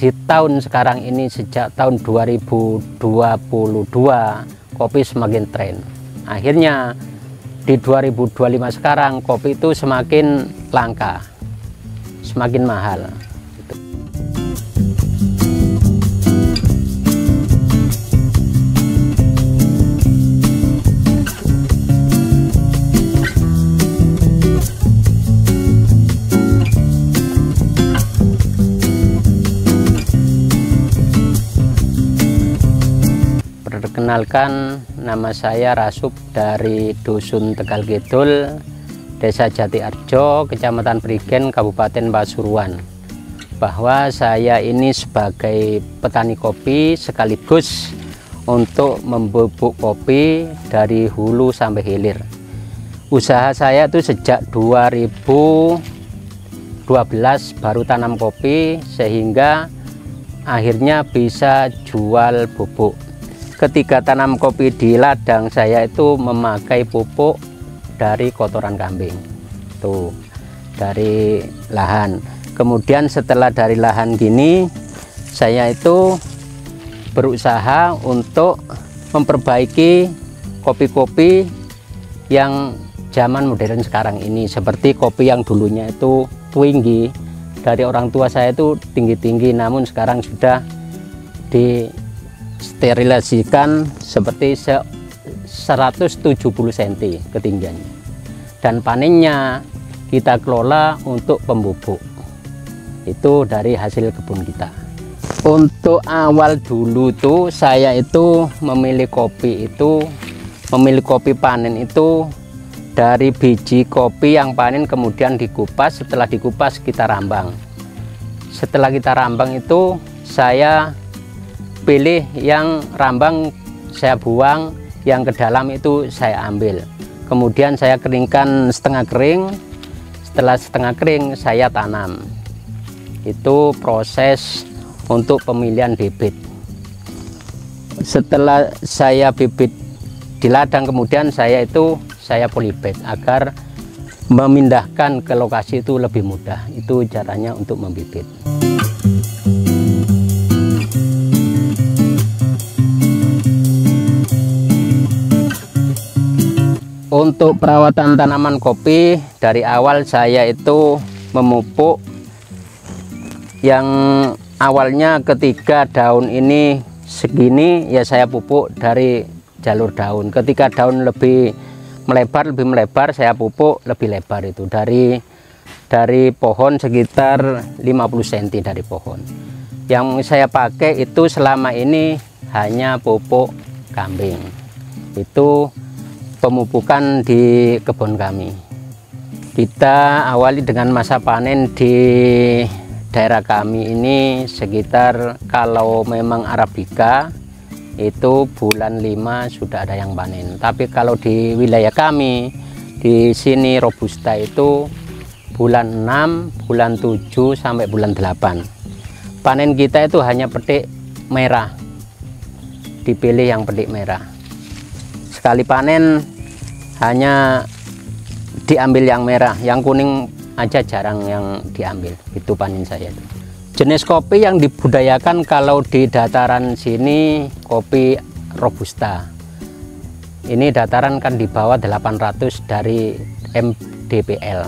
di tahun sekarang ini, sejak tahun 2022 kopi semakin tren. Akhirnya di 2025 sekarang kopi itu semakin langka, semakin mahal. Perkenalkan, nama saya Rasup dari Dusun Tegal Kidul, Desa Jatiarjo, Kecamatan Prigen, Kabupaten Pasuruan. Bahwa saya ini sebagai petani kopi sekaligus untuk membubuk kopi dari hulu sampai hilir. Usaha saya itu sejak 2012 baru tanam kopi, sehingga akhirnya bisa jual bubuk. Ketika tanam kopi di ladang, saya itu memakai pupuk dari kotoran kambing, tuh dari lahan. Kemudian setelah dari lahan gini, saya itu berusaha untuk memperbaiki kopi-kopi yang zaman modern sekarang ini, seperti kopi yang dulunya itu tinggi, dari orang tua saya itu tinggi-tinggi, namun sekarang sudah disterilisasikan seperti 170 cm ketinggiannya, dan panennya kita kelola untuk pembubuk, itu dari hasil kebun kita. Untuk awal dulu tuh saya itu memilih kopi panen itu dari biji kopi yang panen, kemudian dikupas. Setelah dikupas kita rambang. Setelah kita rambang itu saya pilih yang rambang, saya buang, yang ke dalam itu saya ambil. Kemudian saya keringkan setengah kering. Setelah setengah kering saya tanam. Itu proses untuk pemilihan bibit. Setelah saya bibit di ladang, kemudian saya polybag agar memindahkan ke lokasi itu lebih mudah. Itu caranya untuk membibit. Untuk perawatan tanaman kopi, dari awal saya itu memupuk. Yang awalnya ketika daun ini segini, ya saya pupuk dari jalur daun. Ketika daun lebih melebar, saya pupuk lebih lebar, itu dari pohon sekitar 50 cm dari pohon. Yang saya pakai itu selama ini hanya pupuk kambing. Itu pemupukan di kebun kami. Kita awali dengan masa panen di daerah kami ini sekitar, kalau memang Arabica itu bulan 5 sudah ada yang panen. Tapi kalau di wilayah kami di sini Robusta itu bulan 6, bulan 7 sampai bulan 8. Panen kita itu hanya petik merah. Dipilih yang petik merah. Sekali panen hanya diambil yang merah, yang kuning aja jarang yang diambil. Itu panen saya itu. Jenis kopi yang dibudayakan kalau di dataran sini kopi Robusta. Ini dataran kan di bawah 800 dari mdpl.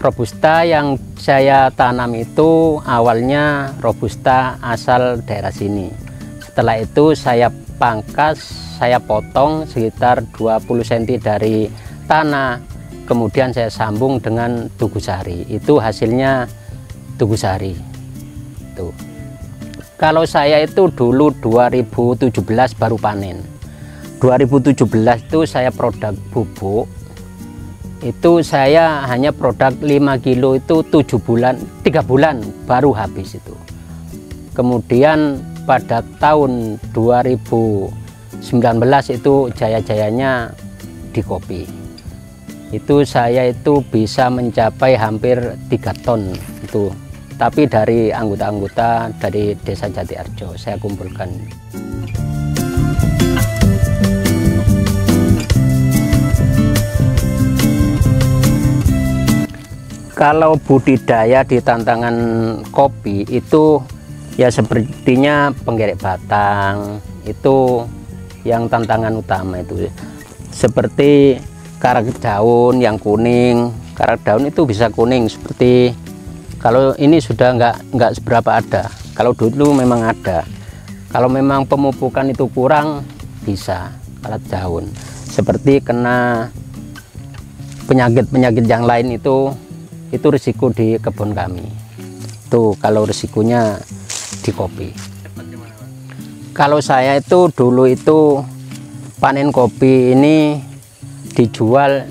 Robusta yang saya tanam itu awalnya Robusta asal daerah sini. Setelah itu saya pangkas, saya potong sekitar 20 cm dari tanah, kemudian saya sambung dengan Tugusari. Itu hasilnya Tugusari. Tuh. Kalau saya itu dulu 2017 baru panen. 2017 itu saya produk bubuk. Itu saya hanya produk 5 kilo itu 3 bulan baru habis itu. Kemudian pada tahun 2019 itu jaya-jayanya di kopi. Itu saya itu bisa mencapai hampir 3 ton itu. Tapi dari anggota-anggota dari Desa Jatiarjo saya kumpulkan. Kalau budidaya di tantangan kopi itu Ya sepertinya penggerek batang itu yang tantangan utama itu. Seperti karak daun yang kuning, karak daun itu bisa kuning seperti kalau ini sudah nggak seberapa ada. Kalau dulu memang ada. Kalau memang pemupukan itu kurang bisa karak daun. Seperti kena penyakit-penyakit yang lain itu risiko di kebun kami. Tuh kalau risikonya di kopi. Kalau saya itu dulu itu panen kopi ini dijual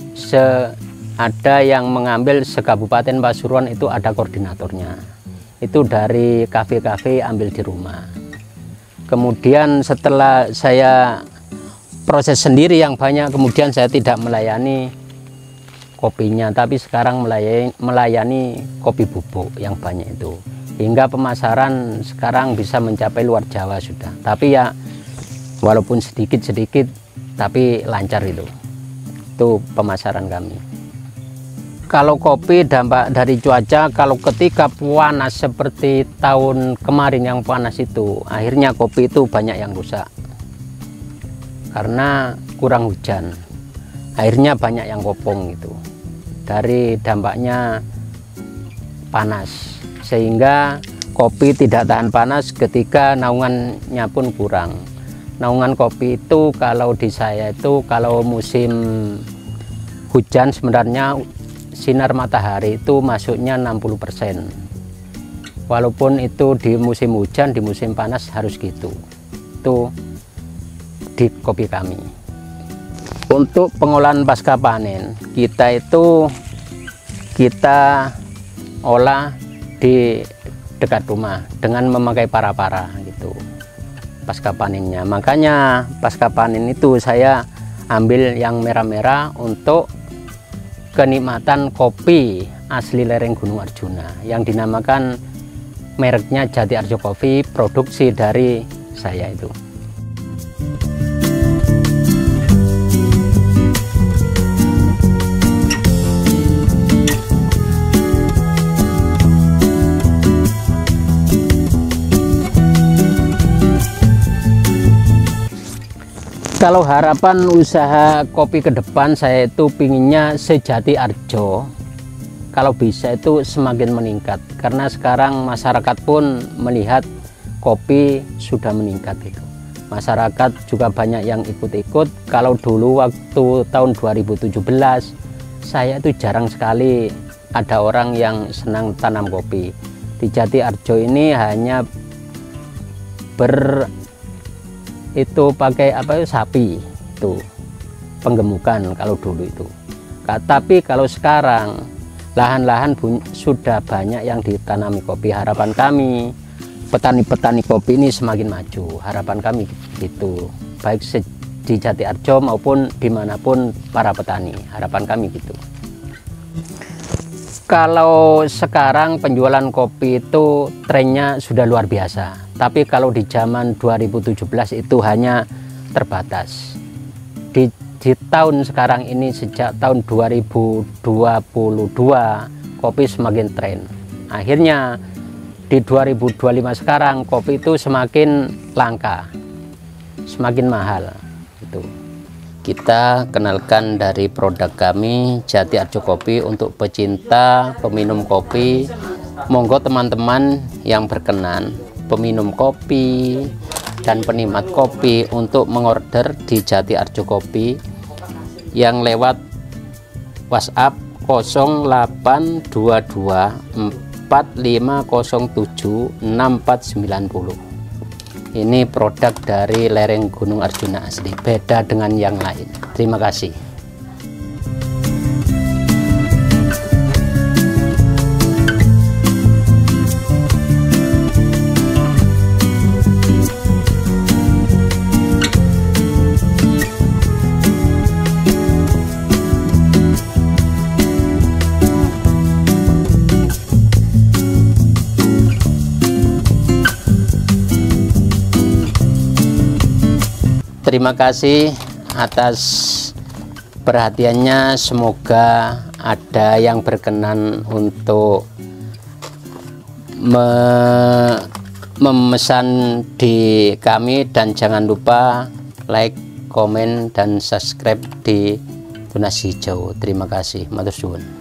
ada yang mengambil se-Kabupaten Pasuruan itu ada koordinatornya. Itu dari kafe-kafe ambil di rumah. Kemudian setelah saya proses sendiri yang banyak, kemudian saya tidak melayani kopinya, tapi sekarang melayani kopi bubuk yang banyak itu. Hingga pemasaran sekarang bisa mencapai luar Jawa sudah. Tapi ya walaupun sedikit-sedikit tapi lancar itu pemasaran kami. Kalau kopi dampak dari cuaca, kalau ketika panas seperti tahun kemarin yang panas itu, akhirnya kopi itu banyak yang rusak karena kurang hujan. Akhirnya banyak yang kopong itu dari dampaknya panas, sehingga kopi tidak tahan panas ketika naungannya pun kurang. Naungan kopi itu kalau di saya itu kalau musim hujan sebenarnya sinar matahari itu masuknya 60%. Walaupun itu di musim hujan, di musim panas harus gitu. Itu di kopi kami. Untuk pengolahan pasca panen, kita olah di dekat rumah dengan memakai para-para gitu pasca panennya. Makanya pasca panen itu saya ambil yang merah-merah untuk kenikmatan kopi asli lereng Gunung Arjuna yang dinamakan mereknya Jati Arjo Coffee, produksi dari saya itu. Kalau harapan usaha kopi ke depan, saya itu pinginnya sejati Arjo kalau bisa itu semakin meningkat, karena sekarang masyarakat pun melihat kopi sudah meningkat itu. Masyarakat juga banyak yang ikut-ikut. Kalau dulu waktu tahun 2017 saya itu jarang sekali ada orang yang senang tanam kopi. Di Jati Arjo ini hanya pakai sapi itu penggemukan kalau dulu itu. Tapi kalau sekarang lahan-lahan sudah banyak yang ditanami kopi. Harapan kami petani-petani kopi ini semakin maju. Harapan kami gitu, baik di Jati Arjo maupun dimanapun para petani. Harapan kami gitu. Kalau sekarang penjualan kopi itu trennya sudah luar biasa. Tapi kalau di zaman 2017 itu hanya terbatas. Di tahun sekarang ini, sejak tahun 2022 kopi semakin tren. Akhirnya di 2025 sekarang kopi itu semakin langka, semakin mahal itu. Kita kenalkan dari produk kami Jati Arjo Kopi untuk pecinta peminum kopi. Monggo teman-teman yang berkenan, peminum kopi dan penikmat kopi, untuk mengorder di Jati Arjo Kopi yang lewat WhatsApp 0822 4507 6490. Ini produk dari lereng Gunung Arjuna asli, beda dengan yang lain. Terima kasih. Terima kasih atas perhatiannya. Semoga ada yang berkenan untuk memesan di kami, dan jangan lupa like, komen, dan subscribe di Tunas Hijau. Terima kasih, matur suwun.